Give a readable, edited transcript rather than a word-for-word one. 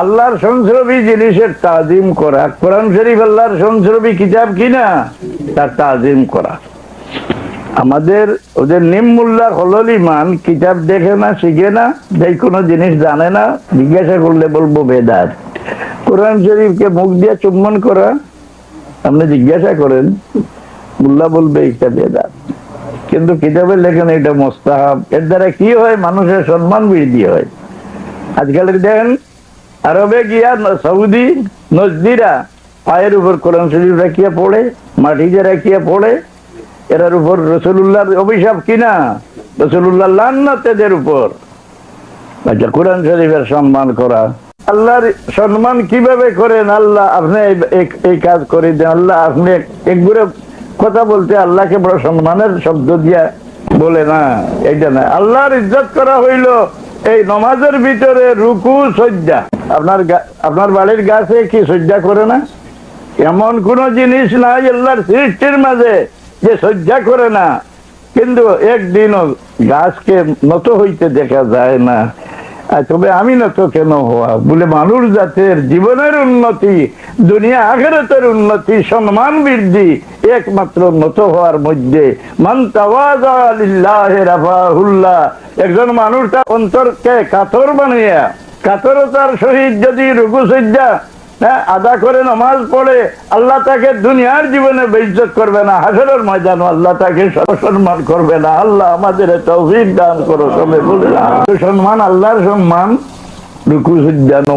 আল্লাহর সংস্রবী জিনিসের তাজিম করা, কোরআন শরীফ আল্লাহর সংস্রবী কিতাব কিনা, তার তাজিম করা। আমাদের ওদের নিম্মুল্লাহ হলল ইমান, কিতাব দেখে না, শিখে না, যে কোনো জিনিস জানে না, জিজ্ঞাসা করলে বলবো বেদাত। কোরআন শরীফকে মুখ দিয়ে চুম্বন করা, আপনি জিজ্ঞাসা করেন, মুল্লা বলবে এটা বেদাত। কিন্তু কিতাবে লেখেন এটা মোস্তাহাব। এর দ্বারা কি হয়? মানুষের সম্মান বৃদ্ধি হয়। আজকাল দেখেন আরবে গিয়া সৌদি নজদিরা পায়ের উপর কোরআন শরীফ রাখিয়া পড়ে, মাটিতে রাখিয়া পড়ে। এরার উপর রাসূলুল্লাহর অভিশাপ কিনা, রাসূলুল্লাহ লানত এদের উপর। আচ্ছা, কোরআন শরীফের সম্মান করা, আল্লাহর সম্মান কিভাবে করেন? আল্লাহ আপনি এই কাজ করে দেন, আল্লাহ আপনি একগুলো কথা বলতে আল্লাহকে বড় সম্মানের শব্দ দিয়া বলে না, এইটা না। আল্লাহর ইজ্জত করা হইল এই নমাজের ভিতরে রুকু সজ্জা। আপনার বাড়ির গাছে কি সজ্জা করে না? এমন কোন জিনিস নাই আল্লাহর সৃষ্টির মাঝে যে সজ্জা করে না। কিন্তু একদিনও গাছকে নত হইতে দেখা যায় না। তবে আমি নত কেন হওয়া বলে মানুষ জাতের জীবনের উন্নতি, দুনিয়া আখিরাতের উন্নতি, সম্মান বৃদ্ধি একমাত্র নত হওয়ার মধ্যে। মান তাওয়াযা লিল্লাহি রাফাহুল্লাহ। একজন মানুষ তার অন্তরকে কাতর বানিয়ে, কাতরতার সহিত যদি রুকু সিজদা আদা করে নামাজ পড়ে, আল্লাহ তাকে দুনিয়ার জীবনে বেইজ্জত করবে না, হাসরের ময়দানে আল্লাহ তাকে সম্মান করবে না। আল্লাহ আমাদের তৌফিক দান করো। সবে বলে সম্মান, আল্লাহর সম্মান, রুকু সিজদা